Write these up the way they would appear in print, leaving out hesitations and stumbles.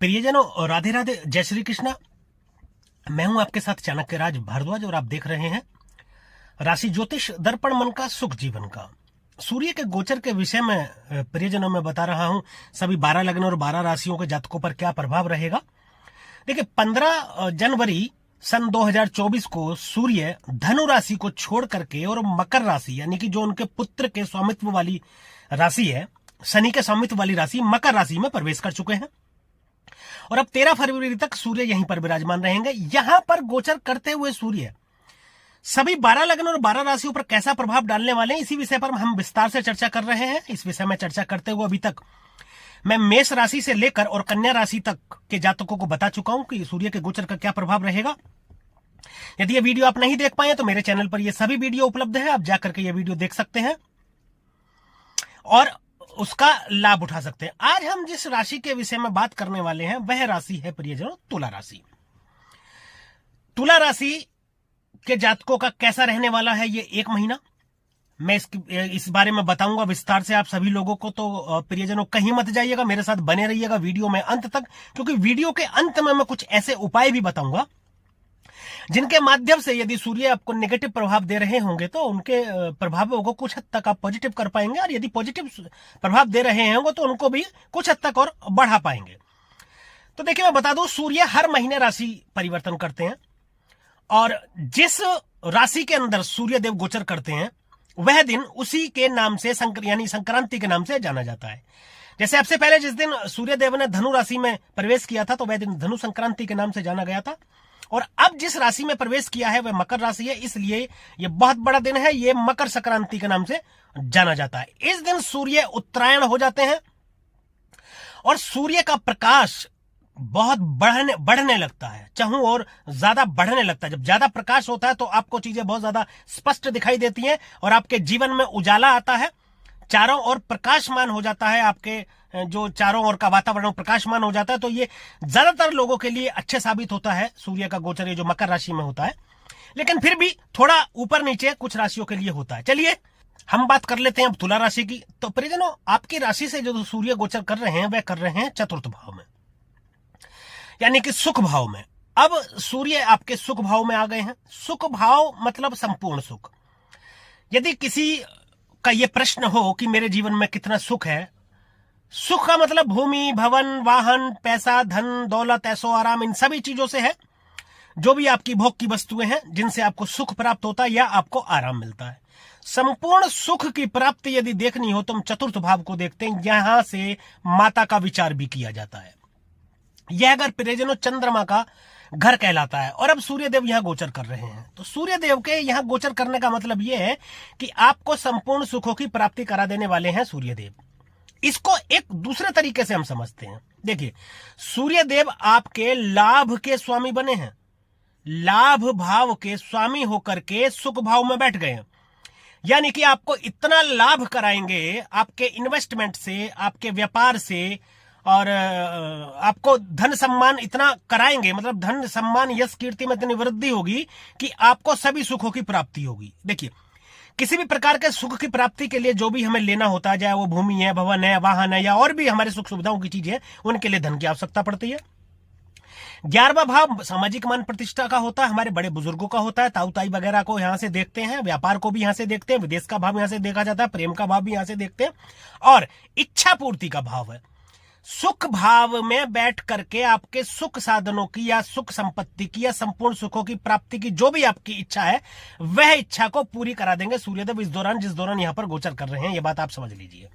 प्रियजनों, राधे राधे, जय श्री कृष्णा। मैं हूं आपके साथ चाणक्य राज भारद्वाज और आप देख रहे हैं राशि ज्योतिष दर्पण मन का सुख जीवन का। सूर्य के गोचर के विषय में प्रियजनों में बता रहा हूं सभी 12 लग्न और 12 राशियों के जातकों पर क्या प्रभाव रहेगा। देखिए, 15 जनवरी सन 2024 को सूर्य धनु राशि को छोड़ करके और मकर राशि यानी कि जो उनके पुत्र के स्वामित्व वाली राशि है, शनि के स्वामित्व वाली राशि मकर राशि में प्रवेश कर चुके हैं और अब 13 फरवरी तक सूर्य यहीं पर विराजमान रहेंगे। यहां पर गोचर करते हुए सूर्य सभी 12 लग्न और 12 राशियों पर कैसा प्रभाव डालने वाले हैं, इसी विषय पर हम विस्तार से चर्चा कर रहे हैं। इस विषय में चर्चा करते हुए अभी तक मैं मेष राशि से लेकर और कन्या राशि तक के जातकों को बता चुका हूं कि सूर्य के गोचर का क्या प्रभाव रहेगा। यदि ये वीडियो आप नहीं देख पाए तो मेरे चैनल पर ये सभी वीडियो उपलब्ध है, आप जाकर के ये वीडियो देख सकते हैं और उसका लाभ उठा सकते हैं। आज हम जिस राशि के विषय में बात करने वाले हैं वह राशि है प्रियजनों तुला राशि। तुला राशि के जातकों का कैसा रहने वाला है ये एक महीना, मैं इस बारे में बताऊंगा विस्तार से आप सभी लोगों को। तो प्रियजनों कहीं मत जाइएगा, मेरे साथ बने रहिएगा वीडियो में अंत तक, क्योंकि वीडियो के अंत में मैं कुछ ऐसे उपाय भी बताऊंगा जिनके माध्यम से यदि सूर्य आपको नेगेटिव प्रभाव दे रहे होंगे तो उनके प्रभावों को कुछ हद तक आप पॉजिटिव कर पाएंगे, और यदि पॉजिटिव प्रभाव दे रहे होंगे तो उनको भी कुछ हद तक और बढ़ा पाएंगे। तो देखिए, मैं बता दूं, सूर्य हर महीने राशि परिवर्तन करते हैं और जिस राशि के अंदर सूर्य देव गोचर करते हैं वह दिन उसी के नाम से यानी संक्रांति के नाम से जाना जाता है। जैसे आपसे पहले जिस दिन सूर्य देव ने धनु राशि में प्रवेश किया था तो वह दिन धनु संक्रांति के नाम से जाना गया था, और अब जिस राशि में प्रवेश किया है वह मकर राशि है, इसलिए यह बहुत बड़ा दिन है, यह मकर संक्रांति के नाम से जाना जाता है। इस दिन सूर्य उत्तरायण हो जाते हैं और सूर्य का प्रकाश बहुत बढ़ने लगता है, चाहूं और ज्यादा बढ़ने लगता है। जब ज्यादा प्रकाश होता है तो आपको चीजें बहुत ज्यादा स्पष्ट दिखाई देती हैं और आपके जीवन में उजाला आता है, चारों ओर प्रकाशमान हो जाता है, आपके जो चारों ओर का वातावरण प्रकाशमान हो जाता है। तो ये ज्यादातर लोगों के लिए अच्छे साबित होता है सूर्य का गोचर ये जो मकर राशि में होता है, लेकिन फिर भी थोड़ा ऊपर नीचे कुछ राशियों के लिए होता है। चलिए हम बात कर लेते हैं अब तुला राशि की। तो प्रियजनों, आपकी राशि से जो सूर्य गोचर कर रहे हैं वह कर रहे हैं चतुर्थ भाव में, यानी कि सुख भाव में। अब सूर्य आपके सुख भाव में आ गए हैं। सुख भाव मतलब संपूर्ण सुख। यदि किसी का यह प्रश्न हो कि मेरे जीवन में कितना सुख है, सुख का मतलब भूमि, भवन, वाहन, पैसा, धन, दौलत, ऐशो आराम, इन सभी चीजों से है। जो भी आपकी भोग की वस्तुएं हैं जिनसे आपको सुख प्राप्त होता है या आपको आराम मिलता है। संपूर्ण सुख की प्राप्ति यदि देखनी हो तो हम चतुर्थ भाव को देखते हैं, यहां से माता का विचार भी किया जाता है। यह अगर प्रियजनों चंद्रमा का घर कहलाता है और अब सूर्यदेव यहां गोचर कर रहे हैं। तो सूर्यदेव के यहां गोचर करने का मतलब यह है कि आपको संपूर्ण सुखों की प्राप्ति करा देने वाले हैं सूर्यदेव। इसको एक दूसरे तरीके से हम समझते हैं। देखिए, सूर्यदेव आपके लाभ के स्वामी बने हैं, लाभ भाव के स्वामी होकर के सुख भाव में बैठ गए हैं, यानी कि आपको इतना लाभ कराएंगे आपके इन्वेस्टमेंट से, आपके व्यापार से, और आपको धन सम्मान इतना कराएंगे, मतलब धन सम्मान यश कीर्ति में इतनी वृद्धि होगी कि आपको सभी सुखों की प्राप्ति होगी। देखिए, किसी भी प्रकार के सुख की प्राप्ति के लिए जो भी हमें लेना होता है, चाहे वो भूमि है, भवन है, वाहन है या और भी हमारे सुख सुविधाओं की चीजें, उनके लिए धन की आवश्यकता पड़ती है। 11वां भाव सामाजिक मान प्रतिष्ठा का होता है, हमारे बड़े बुजुर्गों का होता है, ताऊ ताई वगैरह को यहां से देखते हैं, व्यापार को भी यहां से देखते हैं, विदेश का भाव यहां से देखा जाता है, प्रेम का भाव भी यहां से देखते हैं, और इच्छा पूर्ति का भाव है। सुख भाव में बैठ करके आपके सुख साधनों की या सुख संपत्ति की या संपूर्ण सुखों की प्राप्ति की जो भी आपकी इच्छा है वह इच्छा को पूरी करा देंगे सूर्यदेव इस दौरान, जिस दौरान यहां पर गोचर कर रहे हैं। यह बात आप समझ लीजिए।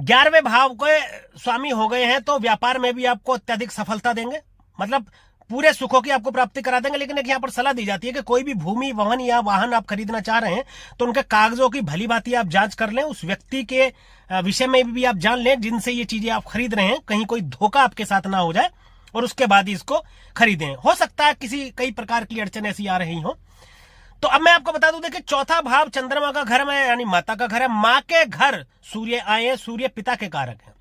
11वें भाव के स्वामी हो गए हैं तो व्यापार में भी आपको अत्यधिक सफलता देंगे, मतलब पूरे सुखों की आपको प्राप्ति करा देंगे। लेकिन एक यहां पर सलाह दी जाती है कि कोई भी भूमि, भवन या वाहन आप खरीदना चाह रहे हैं तो उनके कागजों की भली भांति आप जांच कर लें, उस व्यक्ति के विषय में भी आप जान लें जिनसे ये चीजें आप खरीद रहे हैं, कहीं कोई धोखा आपके साथ ना हो जाए, और उसके बाद ही इसको खरीदें। हो सकता है कई प्रकार की अड़चन ऐसी आ रही हो। तो अब मैं आपको बता दूं, देखिए, चौथा भाव चंद्रमा का घर में यानी माता का घर है। मां के घर सूर्य आए, सूर्य पिता के कारक है,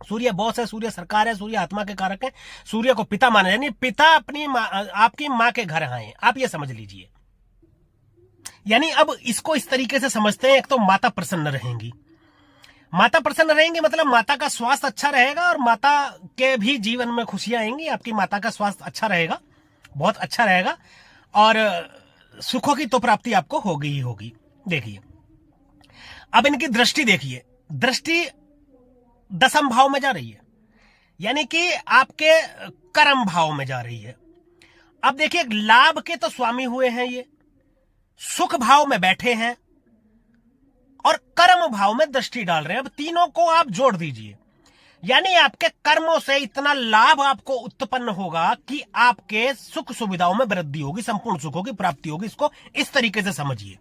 सूर्य बॉस है, सूर्य सरकार है, सूर्य आत्मा के कारक है, सूर्य को पिता माना, यानी पिता अपनी आपकी मां के घर आए, आप ये समझ लीजिए। यानी अब इसको इस तरीके से समझते हैं, एक तो माता प्रसन्न रहेंगी, माता प्रसन्न रहेंगी मतलब माता का स्वास्थ्य अच्छा रहेगा और माता के भी जीवन में खुशियां आएंगी। आपकी माता का स्वास्थ्य अच्छा रहेगा, बहुत अच्छा रहेगा, और सुखों की तो प्राप्ति आपको होगी ही होगी। देखिए अब इनकी दृष्टि देखिए, दृष्टि दशम भाव में जा रही है, यानी कि आपके कर्म भाव में जा रही है। अब देखिए लाभ के तो स्वामी हुए हैं ये, सुख भाव में बैठे हैं और कर्म भाव में दृष्टि डाल रहे हैं। अब तीनों को आप जोड़ दीजिए, यानी आपके कर्मों से इतना लाभ आपको उत्पन्न होगा कि आपके सुख सुविधाओं में वृद्धि होगी, संपूर्ण सुखों की प्राप्ति होगी। इसको इस तरीके से समझिए।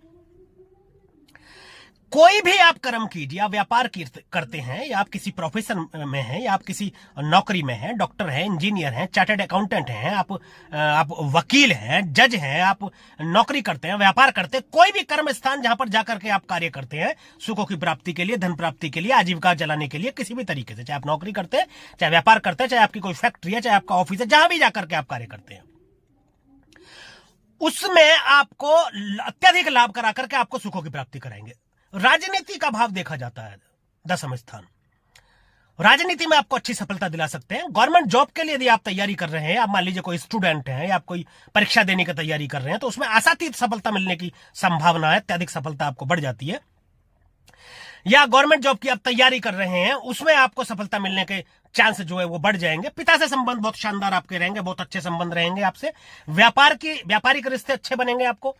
कोई भी आप कर्म कीजिए, आप व्यापार करते हैं या आप किसी प्रोफेशन में हैं या आप किसी नौकरी में हैं, डॉक्टर हैं, इंजीनियर हैं, चार्टर्ड अकाउंटेंट हैं, आप वकील हैं, जज हैं, आप नौकरी करते हैं, व्यापार करते हैं, कोई भी कर्म स्थान जहां पर जाकर के आप कार्य करते हैं सुखों की प्राप्ति के लिए, धन प्राप्ति के लिए, आजीविका चलाने के लिए, किसी भी तरीके से, चाहे आप नौकरी करते हैं, चाहे व्यापार करते हैं, चाहे आपकी कोई फैक्ट्री है, चाहे आपका ऑफिस है, जहां भी जाकर के आप कार्य करते हैं, उसमें आपको अत्यधिक लाभ करा करके आपको सुखों की प्राप्ति कराएंगे। राजनीति का भाव देखा जाता है दशम स्थान, राजनीति में आपको अच्छी सफलता दिला सकते हैं। गवर्नमेंट जॉब के लिए यदि आप तैयारी कर रहे हैं, आप मान लीजिए कोई स्टूडेंट हैं या आप कोई परीक्षा देने की तैयारी कर रहे हैं, तो उसमें आशातीत सफलता मिलने की संभावना है, अत्यधिक सफलता आपको बढ़ जाती है। या गवर्नमेंट जॉब की आप तैयारी कर रहे हैं, उसमें आपको सफलता मिलने के चांस जो है वो बढ़ जाएंगे। पिता से संबंध बहुत शानदार आपके रहेंगे, बहुत अच्छे संबंध रहेंगे आपसे। व्यापारिक रिश्ते अच्छे बनेंगे आपको।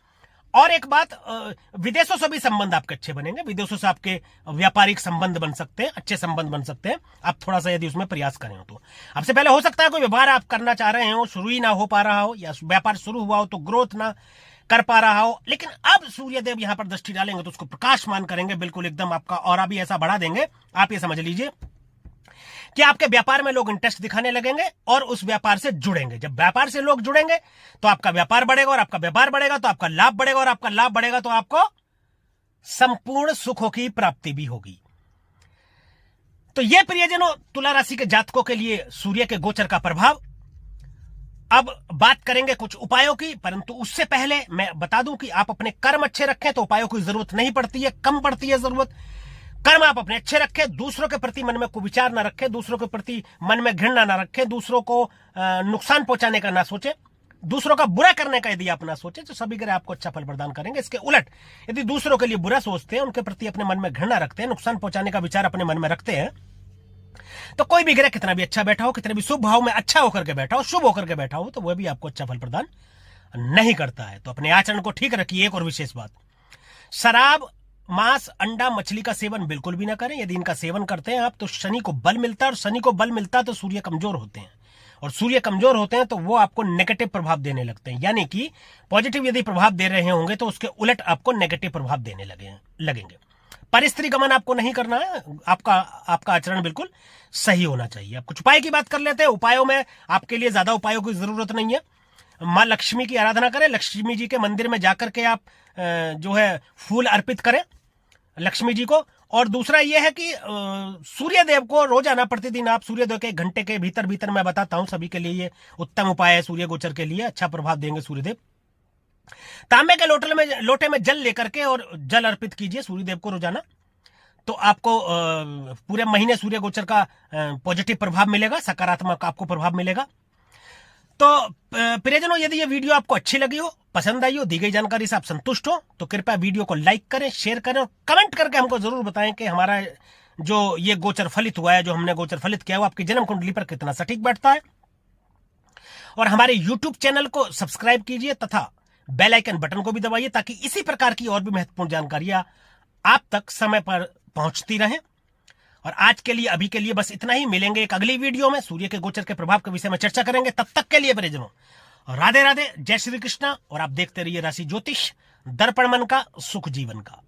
और एक बात, विदेशों से भी संबंध आपके अच्छे बनेंगे, विदेशों से आपके व्यापारिक संबंध बन सकते हैं, अच्छे संबंध बन सकते हैं, आप थोड़ा सा यदि उसमें प्रयास करें तो। आपसे पहले हो सकता है कोई व्यापार आप करना चाह रहे हो, शुरू ही ना हो पा रहा हो, या व्यापार शुरू हुआ हो तो ग्रोथ ना कर पा रहा हो, लेकिन अब सूर्यदेव यहां पर दृष्टि डालेंगे तो उसको प्रकाशमान करेंगे, बिल्कुल एकदम आपका ऑरा भी ऐसा बढ़ा देंगे। आप ये समझ लीजिए कि आपके व्यापार में लोग इंटरेस्ट दिखाने लगेंगे और उस व्यापार से जुड़ेंगे। जब व्यापार से लोग जुड़ेंगे तो आपका व्यापार बढ़ेगा, और आपका व्यापार बढ़ेगा तो आपका लाभ बढ़ेगा, और आपका लाभ बढ़ेगा तो आपको संपूर्ण सुखों की प्राप्ति भी होगी। तो यह प्रियजनों तुला राशि के जातकों के लिए सूर्य के गोचर का प्रभाव। अब बात करेंगे कुछ उपायों की, परंतु उससे पहले मैं बता दूं कि आप अपने कर्म अच्छे रखें तो उपायों की जरूरत नहीं पड़ती है, कम पड़ती है जरूरत। कर्म आप अपने अच्छे रखें, दूसरों के प्रति मन में कुविचार ना रखें, दूसरों के प्रति मन में घृणा ना रखें, दूसरों को नुकसान पहुंचाने का ना सोचें, दूसरों का बुरा करने का यदि आप ना सोचें तो सभी ग्रह आपको अच्छा फल प्रदान करेंगे। इसके उलट यदि दूसरों के लिए बुरा सोचते हैं, उनके प्रति अपने मन में घृणा रखते हैं, नुकसान पहुंचाने का विचार अपने मन में रखते हैं, तो कोई भी ग्रह कितना भी अच्छा बैठा हो, कितने भी शुभ भाव में अच्छा होकर के बैठा हो, शुभ होकर के बैठा हो, तो वह भी आपको अच्छा फल प्रदान नहीं करता है। तो अपने आचरण को ठीक रखिए। एक और विशेष बात, शराब, मांस, अंडा, मछली का सेवन बिल्कुल भी ना करें। यदि इनका सेवन करते हैं आप तो शनि को बल मिलता है, और शनि को बल मिलता है तो सूर्य कमजोर होते हैं, और सूर्य कमजोर होते हैं तो वो आपको नेगेटिव प्रभाव देने लगते हैं। यानी कि पॉजिटिव यदि प्रभाव दे रहे होंगे तो उसके उलट आपको नेगेटिव प्रभाव देने लगेंगे। परिस्त्री गमन आपको नहीं करना है, आपका आचरण बिल्कुल सही होना चाहिए। अब कुछ उपाय की बात कर लेते हैं। उपायों में आपके लिए ज्यादा उपायों की जरूरत नहीं है। मां लक्ष्मी की आराधना करें, लक्ष्मी जी के मंदिर में जाकर के आप जो है फूल अर्पित करें लक्ष्मी जी को। और दूसरा यह है कि सूर्य देव को रोजाना प्रतिदिन आप सूर्य देव के 1 घंटे के भीतर मैं बताता हूं, सभी के लिए ये उत्तम उपाय है। सूर्य गोचर के लिए अच्छा प्रभाव देंगे सूर्यदेव। तांबे के लोटे में जल लेकर के और जल अर्पित कीजिए सूर्यदेव को रोजाना, तो आपको पूरे महीने सूर्य गोचर का पॉजिटिव प्रभाव मिलेगा, सकारात्मक आपको प्रभाव मिलेगा। तो प्रियजनों, यदि ये वीडियो आपको अच्छी लगी हो, पसंद आई हो, दी गई जानकारी से आप संतुष्ट हो, तो कृपया वीडियो को लाइक करें, शेयर करें और कमेंट करके हमको जरूर बताएं कि हमारा जो ये गोचर फलित हुआ है, जो हमने गोचर फलित किया है, वो आपकी जन्म कुंडली पर कितना सटीक बैठता है। और हमारे YouTube चैनल को सब्सक्राइब कीजिए तथा बेल आइकन बटन को भी दबाइए, ताकि इसी प्रकार की और भी महत्वपूर्ण जानकारियां आप तक समय पर पहुंचती रहें। और आज के लिए, अभी के लिए बस इतना ही। मिलेंगे एक अगली वीडियो में, सूर्य के गोचर के प्रभाव के विषय में चर्चा करेंगे। तब तक के लिए परिजनों, राधे राधे, जय श्री कृष्णा। और आप देखते रहिए राशि ज्योतिष, दर्पण मन का, सुख जीवन का।